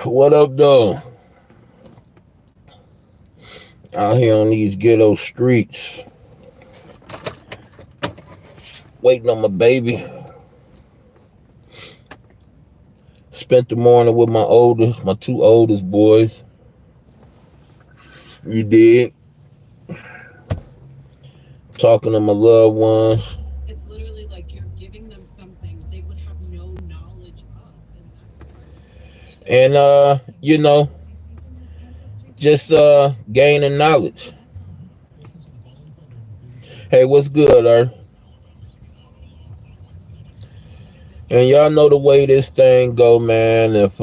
What up, though? Out here on these ghetto streets, waiting on my baby. Spent the morning with my two oldest boys. You did. Talking to my loved ones. It's literally like you're giving them something they would have no knowledge of, and that's part of the conversation. And just gaining knowledge. Hey, what's good, And y'all know the way this thing go, man. If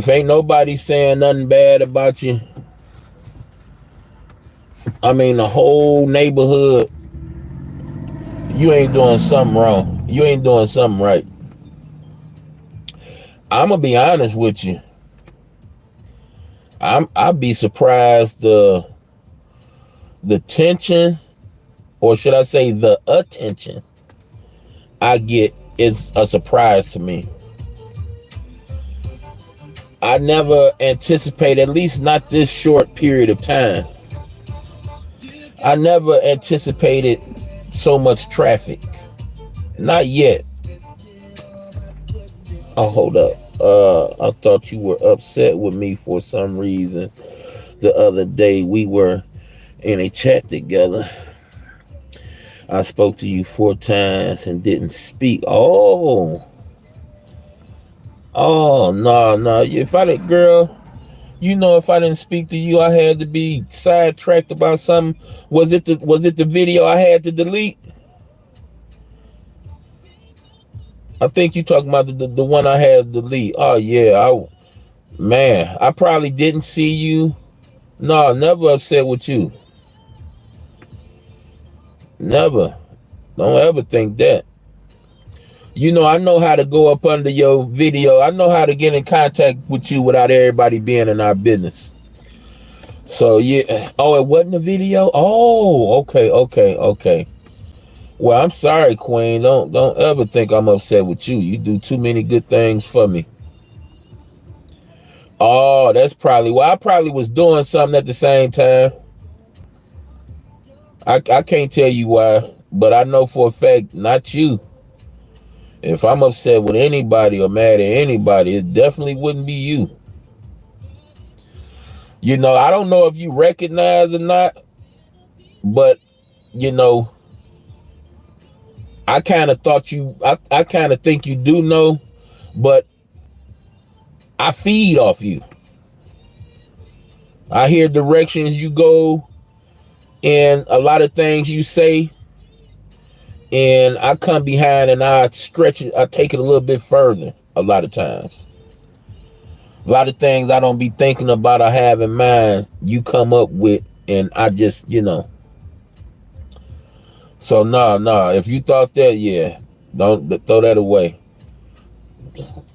ain't nobody saying nothing bad about you, I mean the whole neighborhood, you ain't doing something wrong. You ain't doing something right. I'm gonna be honest with you. I'd be surprised the tension, or should I say the attention I get is a surprise to me. I never anticipated, at least not this short period of time. I never anticipated so much traffic. Not yet. Oh, hold up. I thought you were upset with me for some reason. The other day we were in a chat together. I spoke to you 4 times and didn't speak. No. If I did, girl, if I didn't speak to you, I had to be sidetracked about something. Was it the video I had to delete? I think you talking about the one I had to delete. Oh yeah, man, I probably didn't see you. No, never upset with you. Never. Don't ever think that. I know how to go up under your video. I know how to get in contact with you without everybody being in our business. So yeah. Oh, it wasn't a video? Oh, okay. Well, I'm sorry, Queen. Don't ever think I'm upset with you. You do too many good things for me. Oh, that's probably why I probably was doing something at the same time. I can't tell you why, but I know for a fact, not you. If I'm upset with anybody or mad at anybody, it definitely wouldn't be you. I don't know if you recognize or not, but, I kind of thought I kind of think you do know, but I feed off you. I hear directions you go and a lot of things you say, and I come behind and I stretch it, I take it a little bit further a lot of times. A lot of things I don't be thinking about or have in mind, you come up with, and I just, So, nah. If you thought that, yeah, don't throw that away.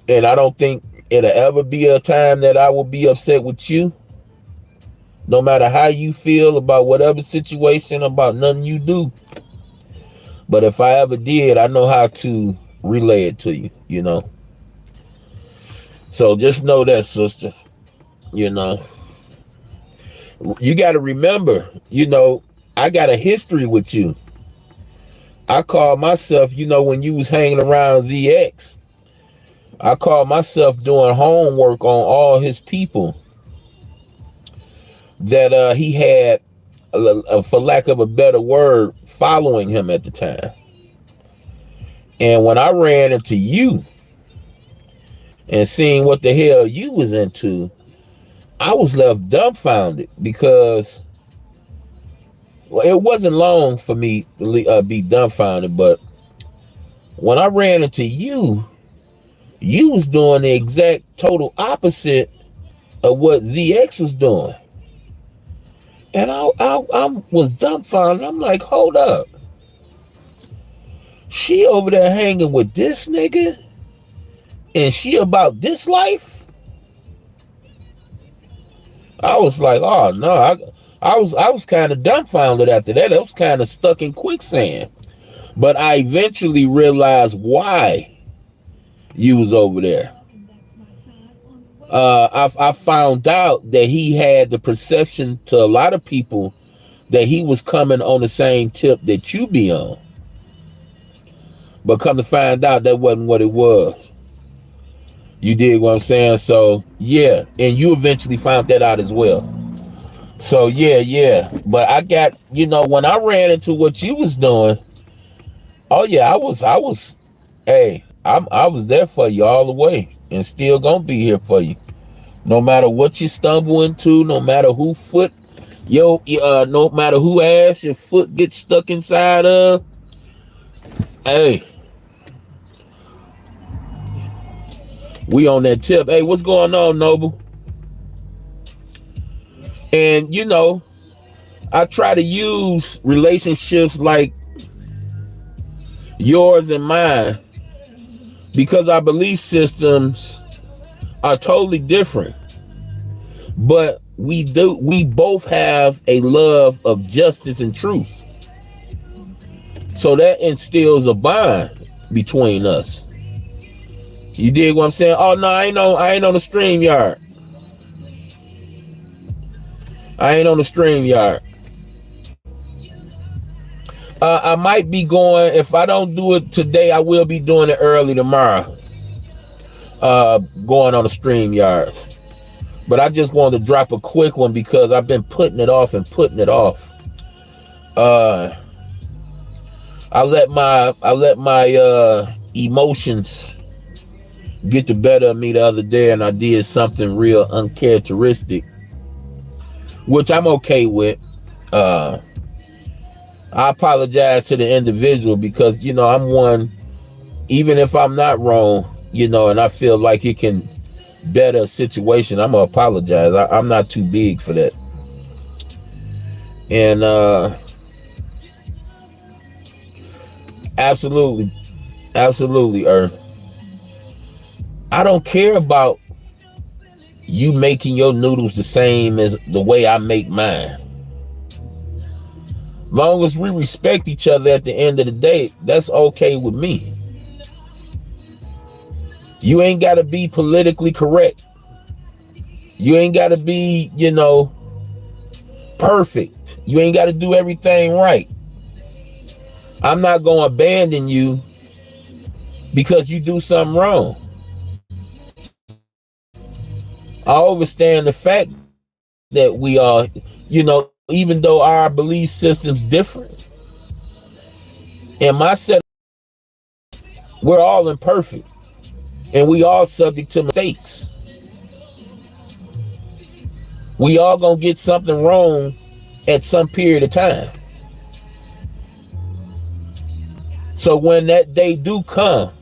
And I don't think it'll ever be a time that I will be upset with you. No matter how you feel about whatever situation, about nothing you do. But if I ever did, I know how to relay it to you. So just know that, sister. You got to remember, I got a history with you. I call myself, when you was hanging around ZX, I call myself doing homework on all his people that he had, for lack of a better word, following him at the time. And when I ran into you and seeing what the hell you was into, I was left dumbfounded because it wasn't long for me to be dumbfounded, but when I ran into you, you was doing the exact total opposite of what ZX was doing. And I was dumbfounded. I'm like, hold up. She over there hanging with this nigga? And she about this life? I was like, oh no. I was kind of dumbfounded after that. I was kind of stuck in quicksand. But I eventually realized why you was over there. I found out that he had the perception to a lot of people that he was coming on the same tip that you be on. But come to find out, that wasn't what it was. You dig what I'm saying? So, yeah. And you eventually found that out as well. So, yeah. But I got, when I ran into what you was doing, oh, yeah, I was, hey, I was there for you all the way. And still gonna be here for you. No matter what you stumble into, no matter who foot, no matter who ass your foot gets stuck inside of, hey, we on that tip. Hey, what's going on, Noble? And I try to use relationships like yours and mine because our belief systems are totally different. But we both have a love of justice and truth. So that instills a bond between us. You dig what I'm saying? Oh no, I ain't on the StreamYard. I ain't on the StreamYard. I might be going, if I don't do it today, I will be doing it early tomorrow. Going on the StreamYards. But I just wanted to drop a quick one because I've been putting it off. I let my emotions get the better of me the other day, and I did something real uncharacteristic, which I'm okay with. I apologize to the individual because, I'm one, even if I'm not wrong, and I feel like it can better a situation, I'm going to apologize. I'm not too big for that. And absolutely, Earth. I don't care about you making your noodles the same as the way I make mine. Long as we respect each other at the end of the day, that's okay with me. You ain't got to be politically correct. You ain't got to be, perfect. You ain't got to do everything right. I'm not going to abandon you because you do something wrong. I understand the fact that we are, even though our belief system's different, in my set, we're all imperfect and we all subject to mistakes. We all gonna get something wrong at some period of time. So when that day do come,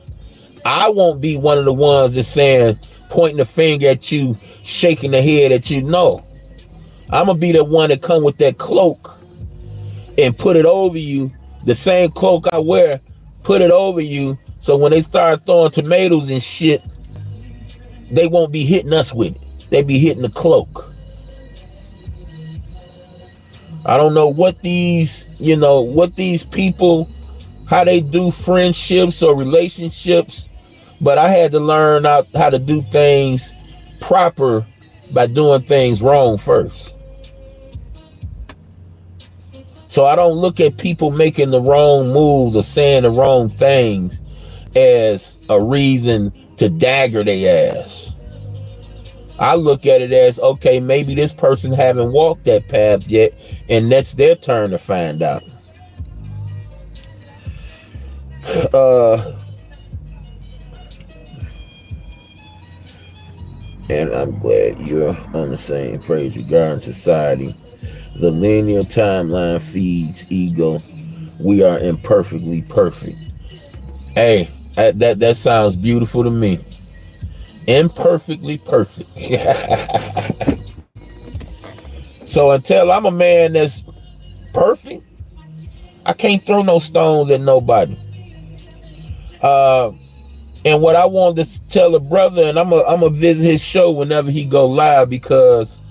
I won't be one of the ones that's saying, pointing the finger at you, shaking the head at you. No, I'm gonna be the one that come with that cloak and put it over you, the same cloak I wear, put it over you, so when they start throwing tomatoes and shit, they won't be hitting us with it. They be hitting the cloak. I don't know what these people, how they do friendships or relationships, but I had to learn out how to do things proper by doing things wrong first. So I don't look at people making the wrong moves or saying the wrong things as a reason to dagger their ass. I look at it as, okay, maybe this person haven't walked that path yet, and that's their turn to find out. And I'm glad you're on the same page regarding society. The linear timeline feeds ego. We are imperfectly perfect. Hey, that sounds beautiful to me. Imperfectly perfect. So until I'm a man that's perfect, I can't throw no stones at nobody. And what I wanted to tell a brother, and I'm a visit his show whenever he go live, because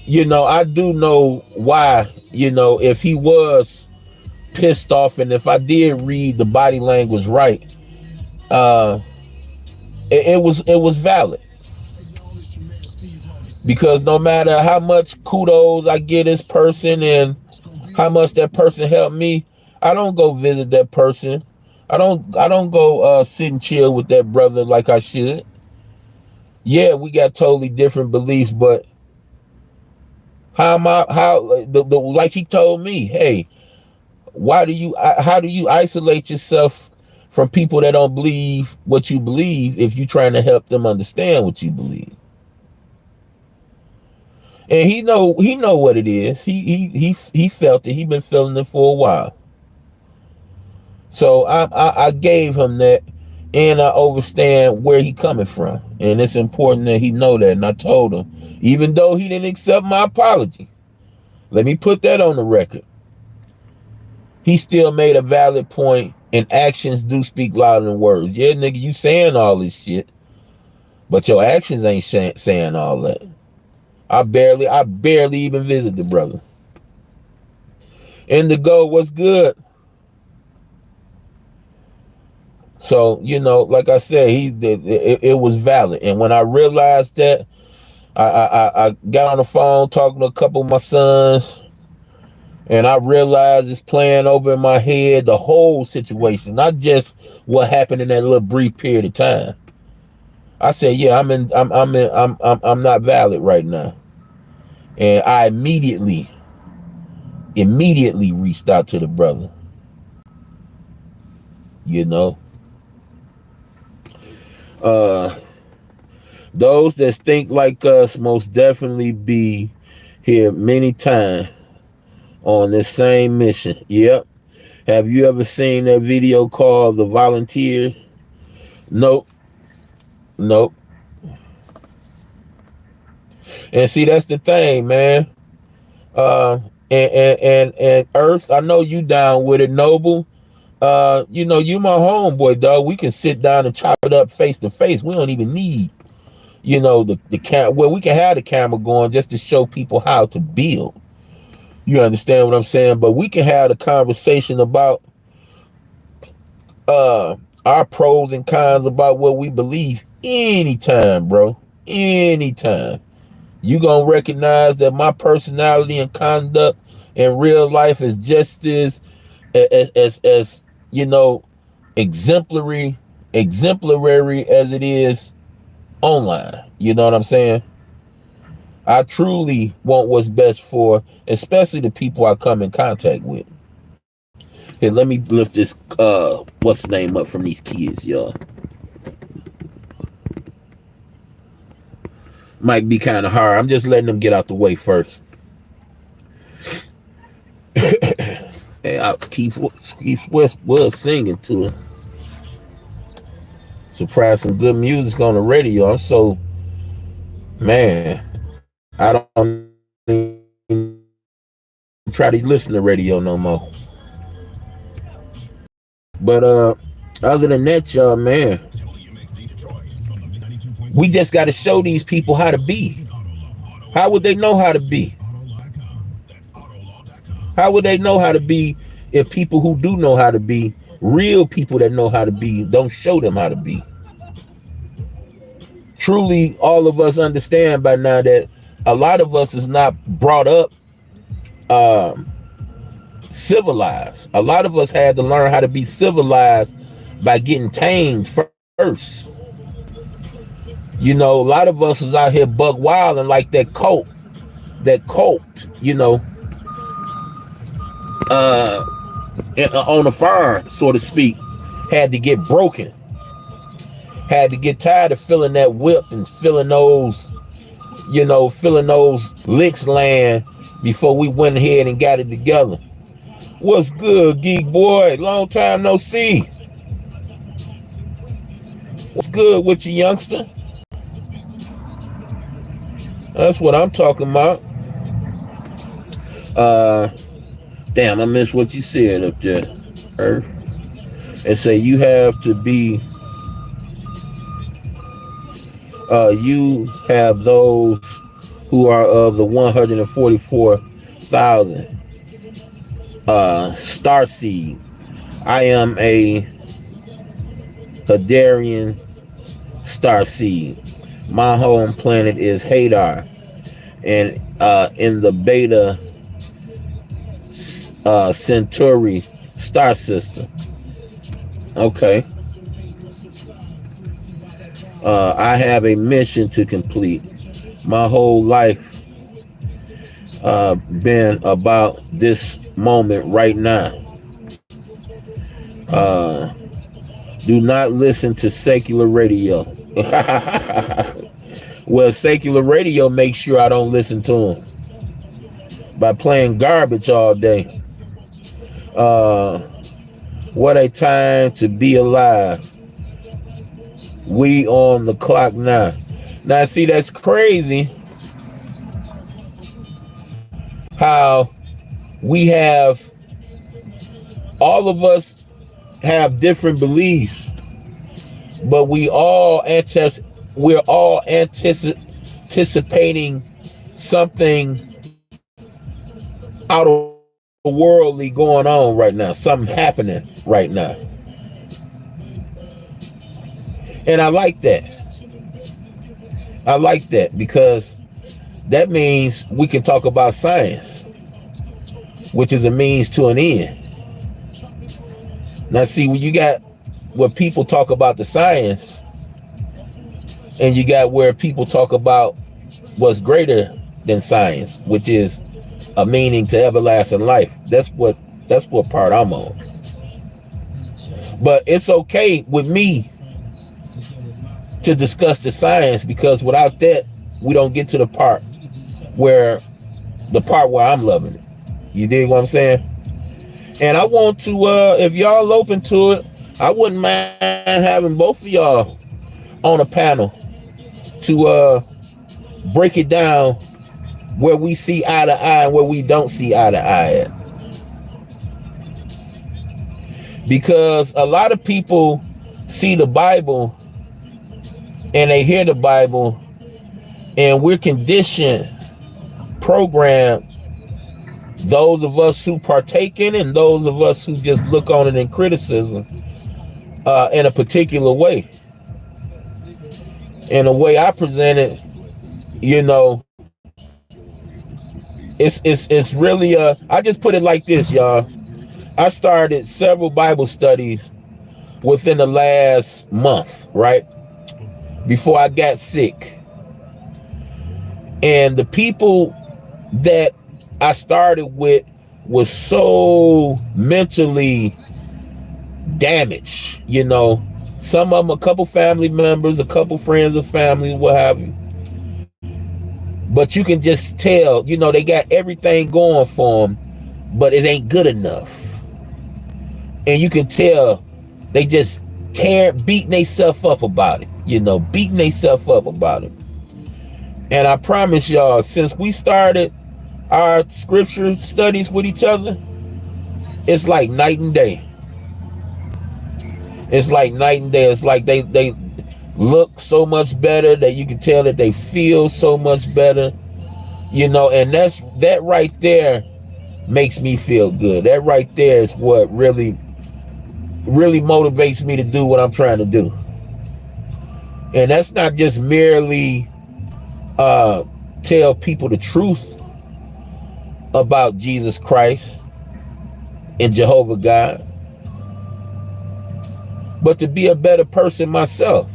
I do know why. If he was pissed off, and if I did read the body language right, it was valid. Because no matter how much kudos I get this person and how much that person helped me, I don't go visit that person. I don't go sit and chill with that brother like I should. Yeah, we got totally different beliefs, but like he told me, hey, how do you isolate yourself from people that don't believe what you believe if you're trying to help them understand what you believe? And he know what it is. He felt it. He been feeling it for a while. So I gave him that, and I understand where he coming from, and it's important that he know that. And I told him, even though he didn't accept my apology, let me put that on the record, he still made a valid point, and actions do speak louder than words. Yeah, nigga, you saying all this shit, but your actions ain't saying all that. I barely even visit the brother. Indigo, what's good? So, like I said, it was valid. And when I realized that, I got on the phone talking to a couple of my sons, and I realized it's playing over in my head the whole situation, not just what happened in that little brief period of time. I said, yeah, I'm not valid right now. And I immediately reached out to the brother. Those that think like us most definitely be here many times on this same mission. Yep. Have you ever seen that video called The Volunteers? Nope. And see, that's the thing, man. And Earth, I know you down with it, Noble. You my homeboy, dog. We can sit down and chop it up face to face. We don't even need, the camera. Well, we can have the camera going just to show people how to build. You understand what I'm saying? But we can have the conversation about our pros and cons about what we believe anytime, bro. Anytime. You gonna recognize that my personality and conduct in real life is just as exemplary as it is online. You know what I'm saying? I truly want what's best for, especially the people I come in contact with. Here, let me lift this what's the name up from these kids, y'all. Might be kind of hard. I'm just letting them get out the way first. Hey, Keith West was singing to it. Surprise, some good music on the radio. I'm so, man, I don't even try to listen to radio no more. But other than that, y'all, man, we just got to show these people how to be. How would they know how to be? How would they know how to be if people who do know how to be, real people that know how to be, don't show them how to be? Truly, all of us understand by now that a lot of us is not brought up civilized. A lot of us had to learn how to be civilized by getting tamed first. A lot of us is out here buck wild and like that cult, on the farm, so to speak, had to get broken. Had to get tired of feeling that whip and feeling those licks land before we went ahead and got it together. What's good, Geek Boy? Long time no see. What's good with you, youngster? That's what I'm talking about. Damn, I missed what you said up there, Earth. And say you have to be, you have those who are of the 144,000. Starseed. I am a Hadarian starseed. My home planet is Hadar, and in the Beta Centauri star system. Okay. I have a mission to complete. My whole life been about this moment right now. Do not listen to secular radio. Well, secular radio makes sure I don't listen to them by playing garbage all day. What a time to be alive. We on the clock now. Now, see, that's crazy how we have, all of us have different beliefs, but we're all anticipating something out of worldly going on right now, something happening right now. And I like that. I like that because that means we can talk about science, which is a means to an end. Now, see, when you got where people talk about the science, and you got where people talk about what's greater than science, which is a meaning to everlasting life. That's what part I'm on. But it's okay with me to discuss the science, because without that, we don't get to the part where I'm loving it. You dig what I'm saying? And I want to, if y'all open to it, I wouldn't mind having both of y'all on a panel to break it down where we see eye to eye and where we don't see eye to eye at. Because a lot of people see the Bible and they hear the Bible, and we're conditioned, programmed, those of us who partake in it and those of us who just look on it in criticism, in a particular way. And the way I present it, you know, it's really I just put it like this, y'all. I started several Bible studies within the last month, right? Before I got sick. And the people that I started with was so mentally damaged, you know. Some of them, a couple family members, a couple friends of family, what have you. But you can just tell, you know, they got everything going for them, but it ain't good enough. And you can tell they just beating themselves up about it, you know, beating themselves up about it. And I promise y'all, since we started our scripture studies with each other, it's like night and day. It's like night and day. It's like they look so much better, that you can tell that they feel so much better, you know. And that right there makes me feel good. That right there is what really motivates me to do what I'm trying to do. And that's not just merely tell people the truth about Jesus Christ and Jehovah God, but to be a better person myself.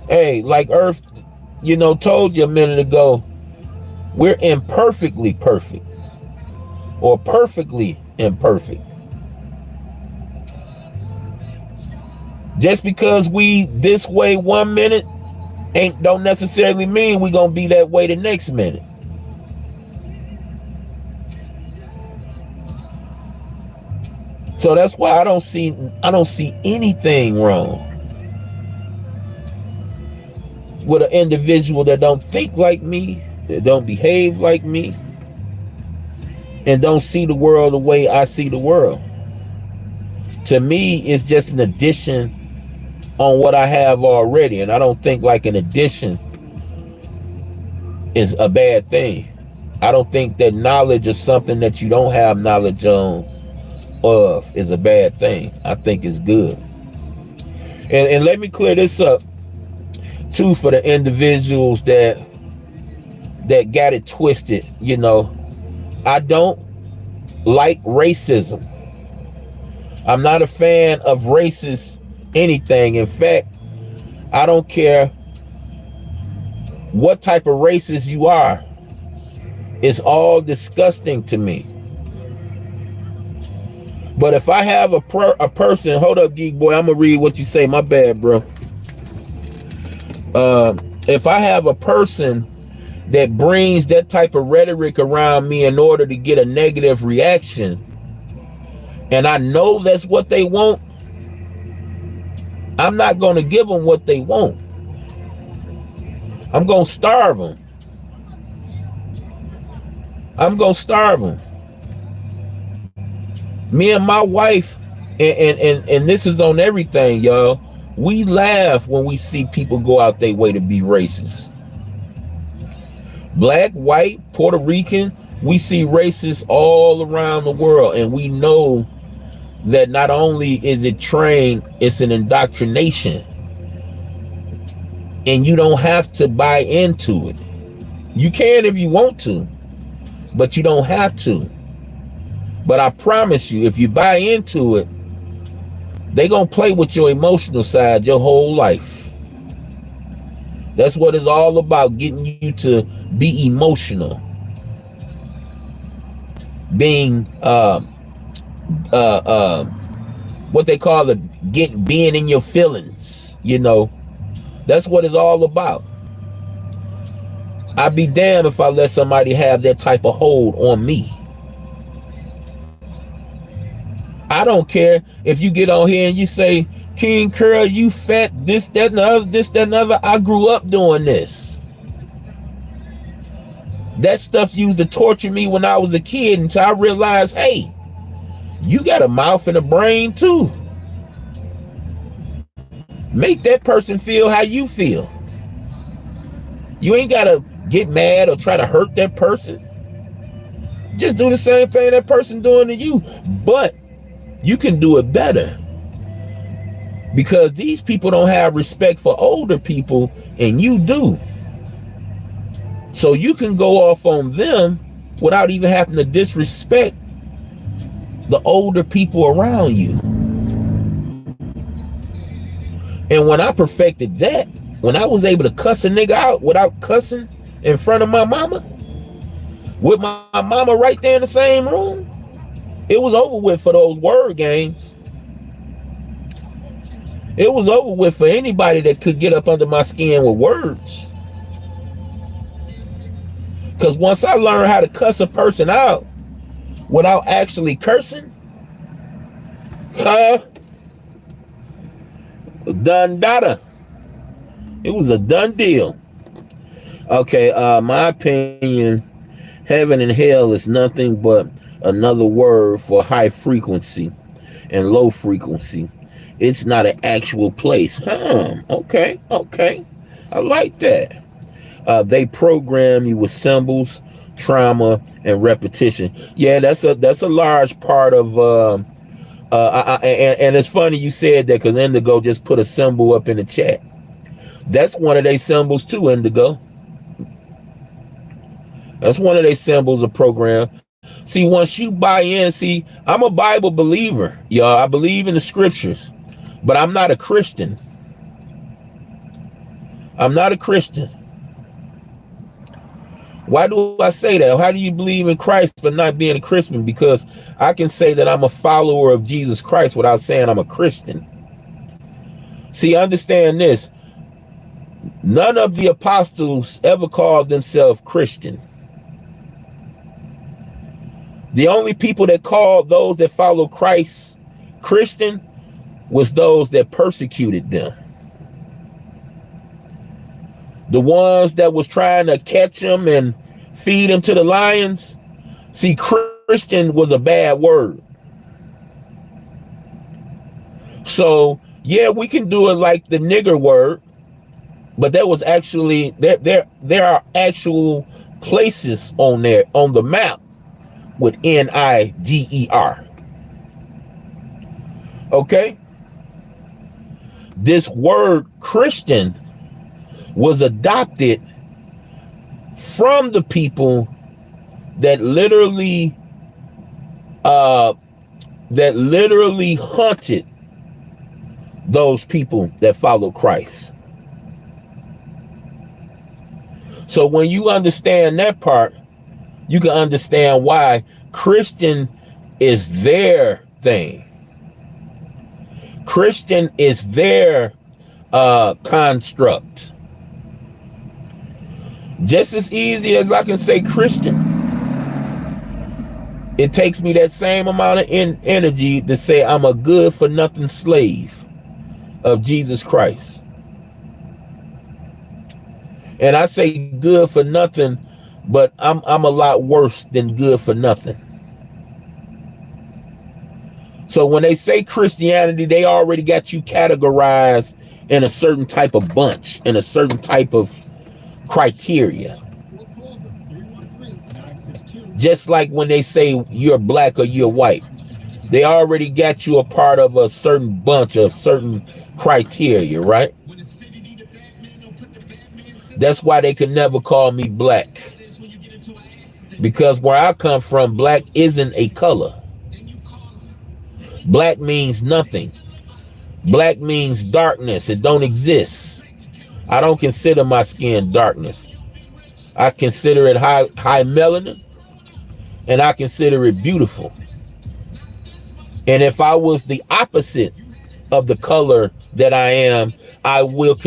Hey, like Earth, you know, told you a minute ago, we're imperfectly perfect, or perfectly imperfect. Just because we this way 1 minute don't necessarily mean we're gonna be that way the next minute. So that's why I don't see anything wrong with an individual that don't think like me, that don't behave like me, and don't see the world the way I see the world. To me, it's just an addition on what I have already, and I don't think like an addition is a bad thing. I don't think that knowledge of something that you don't have knowledge of is a bad thing. I think it's good. And let me clear this up too for the individuals that got it twisted. You know, I don't like racism. I'm not a fan of racist anything. In fact, I don't care what type of racist you are. It's all disgusting to me. But if I have a person, hold up, Geek Boy, I'm gonna read what you say. My bad, bro. If I have a person that brings that type of rhetoric around me in order to get a negative reaction, and I know that's what they want, I'm not going to give them what they want. I'm going to starve them. I'm going to starve them. Me and my wife, and this is on everything, y'all, we laugh when we see people go out their way to be racist. Black, white, Puerto Rican, we see racists all around the world, and we know that not only is it trained, it's an indoctrination. And you don't have to buy into it. You can if you want to, but you don't have to. But I promise you, if you buy into it, they're going to play with your emotional side your whole life. That's what it's all about, getting you to be emotional. Being what they call it, being in your feelings, you know. That's what it's all about. I'd be damned if I let somebody have that type of hold on me. I don't care if you get on here and you say, King Curl, you fat, this, that, and the other, this, that, and the other. I grew up doing this. That stuff used to torture me when I was a kid until I realized, hey, you got a mouth and a brain too. Make that person feel how you feel. You ain't got to get mad or try to hurt that person. Just do the same thing that person doing to you. But you can do it better. Because these people don't have respect for older people, and you do. So you can go off on them without even having to disrespect the older people around you. And when I perfected that, when I was able to cuss a nigga out without cussing in front of my mama, with my mama right there in the same room, it was over with for those word games. It was over with for anybody that could get up under my skin with words. Because once I learned how to cuss a person out without actually cursing, done data. It was a done deal. Okay, my opinion, heaven and hell is nothing but another word for high frequency and low frequency. It's not an actual place. Okay. I like that. They program you with symbols, trauma, and repetition. Yeah, that's a large part of and it's funny you said that, because Indigo just put a symbol up in the chat. That's one of their symbols too, Indigo. That's one of their symbols of program. See, once you buy in, see, I'm a Bible believer, y'all. I believe in the scriptures, but I'm not a Christian. I'm not a Christian. Why do I say that? How do you believe in Christ but not being a Christian? Because I can say that I'm a follower of Jesus Christ without saying I'm a Christian. See, understand this. None of the apostles ever called themselves Christian. The only people that called those that follow Christ Christian was those that persecuted them. The ones that was trying to catch them and feed them to the lions. See, Christian was a bad word. So, yeah, we can do it like the nigger word, but there was actually, there are actual places on there on the map with Niger. Okay? This word Christian was adopted from the people that literally hunted those people that follow Christ. So when you understand that part, you can understand why Christian is their thing. Christian is their construct. Just as easy as I can say Christian, it takes me that same amount of energy to say I'm a good for nothing slave of Jesus Christ. And I say good for nothing, but I'm a lot worse than good for nothing. So when they say Christianity, they already got you categorized in a certain type of bunch, in a certain type of criteria. Just like when they say you're black or you're white, they already got you a part of a certain bunch of certain criteria, right? That's why they could never call me black. Because where I come from, black isn't a color. Black means nothing. Black means darkness. It don't exist. I don't consider my skin darkness. I consider it high melanin, and I consider it beautiful. And if I was the opposite of the color that I am, I would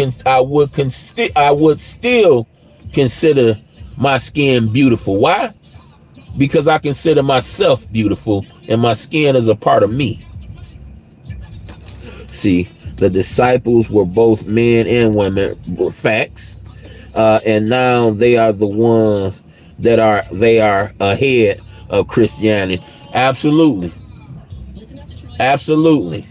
still consider my skin beautiful. Why? Because I consider myself beautiful, and my skin is a part of me. See, the disciples were both men and women, were facts, and now they are the ones that are ahead of Christianity. Absolutely. Absolutely.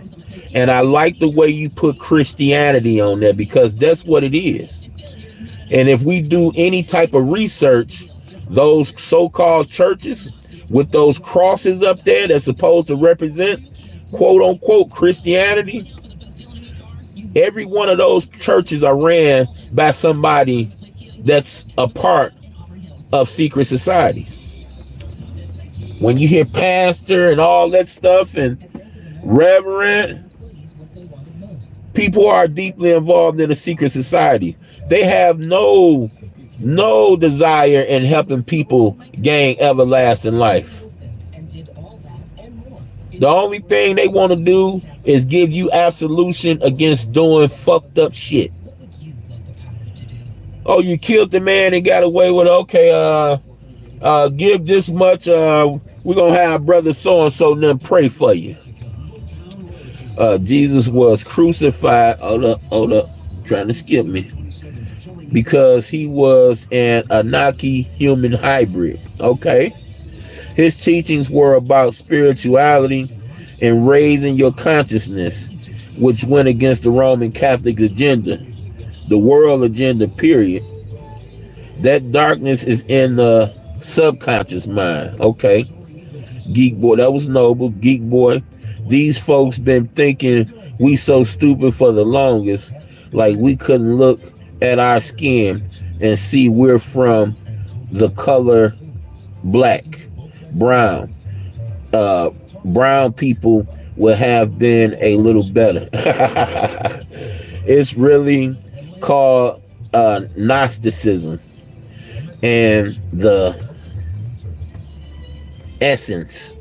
And I like the way you put Christianity on there, because that's what it is. And if we do any type of research, those so-called churches with those crosses up there that's supposed to represent quote unquote Christianity, every one of those churches are ran by somebody that's a part of secret society. When you hear pastor and all that stuff and reverend, people are deeply involved in a secret society. They have no desire in helping people gain everlasting life. The only thing they want to do is give you absolution against doing fucked up shit. Oh, you killed the man and got away with it. Okay, give this much. We're gonna have brother so and so then pray for you. Jesus was crucified. Hold up, trying to skip me. Because he was an Anunnaki human hybrid. Okay. His teachings were about spirituality and raising your consciousness, which went against the Roman Catholic agenda, the world agenda, period. That darkness is in the subconscious mind. Okay. Geek boy, that was noble. Geek boy. These folks been thinking we so stupid for the longest, like we couldn't look at our skin and see we're from the color black, brown. Brown people would have been a little better. It's really called Gnosticism, and the essence.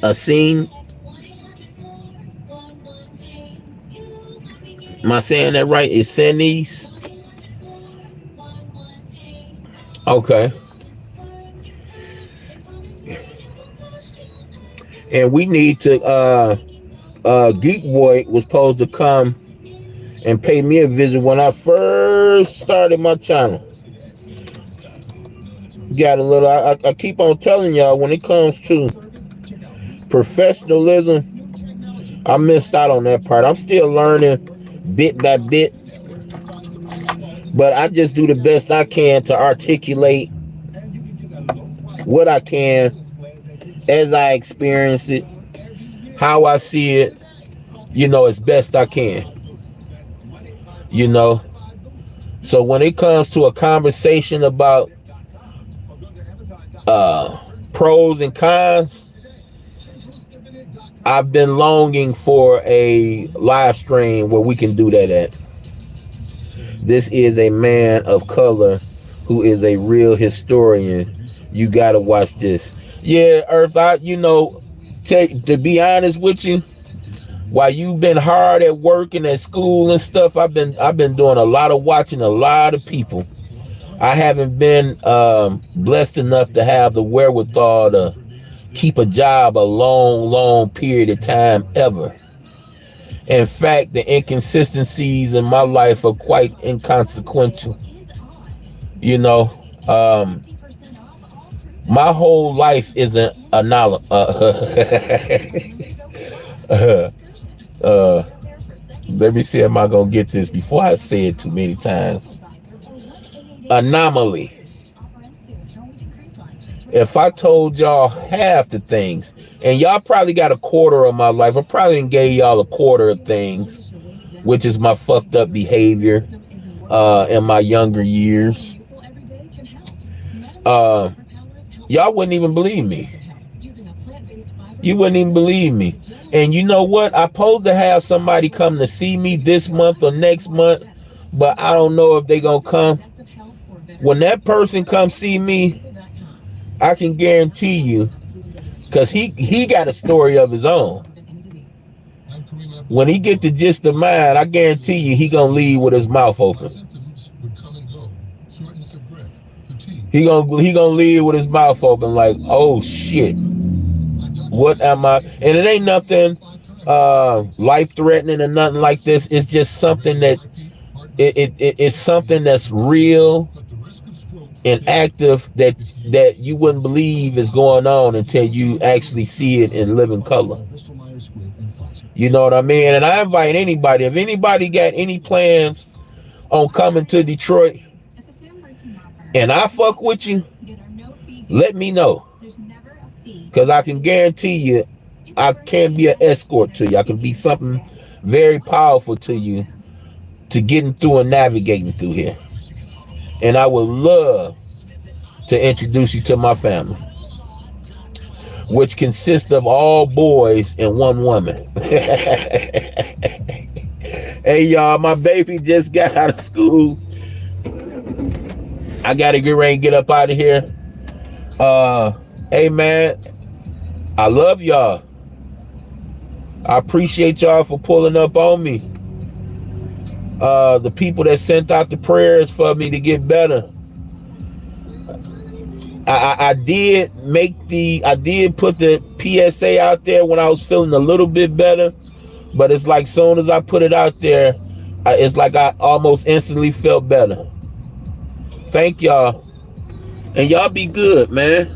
Essene. Am I saying that right? Essenes? Okay. And we need to Geek Boy was supposed to come and pay me a visit when I first started my channel. Got a little I keep on telling y'all, when it comes to professionalism, I missed out on that part. I'm still learning bit by bit. But I just do the best I can to articulate what I can as I experience it, how I see it, as best I can. So when it comes to a conversation about pros and cons, I've been longing for a live stream where we can do that at. This is a man of color who is a real historian. You gotta watch this. Yeah, Earth, to be honest with you, while you've been hard at work and at school and stuff, I've been doing a lot of watching a lot of people. I haven't been blessed enough to have the wherewithal to keep a job a long period of time ever. In fact, the inconsistencies in my life are quite inconsequential. My whole life is an anomaly. Let me see, am I gonna get this before I say it too many times? Anomaly. If I told y'all half the things, and y'all probably got a quarter of my life, I probably didn't gave y'all a quarter of things, which is my fucked up behavior in my younger years. Y'all wouldn't even believe me. You wouldn't even believe me. And you know what? I'm supposed to have somebody come to see me this month or next month, but I don't know if they gonna come. When that person comes see me, I can guarantee you, because he got a story of his own. When he get the gist of mine, I guarantee you he gonna leave with his mouth open. He gonna leave with his mouth open like, oh shit, what am I? And it ain't nothing life-threatening or nothing like this. It's just something that it's something that's real and active that you wouldn't believe is going on until you actually see it in living color. You know what I mean? And I invite anybody, if anybody got any plans on coming to Detroit and I fuck with you, let me know, because I can guarantee you I can be an escort to you. I can be something very powerful to you, to getting through and navigating through here. And I would love to introduce you to my family, which consists of all boys and one woman. Hey, y'all, my baby just got out of school. I got to get ready and get up out of here. Hey, man, I love y'all. I appreciate y'all for pulling up on me. The people that sent out the prayers for me to get better. I did put the PSA out there when I was feeling a little bit better, but it's like soon as I put it out there, it's like I almost instantly felt better. Thank y'all, and y'all be good, man.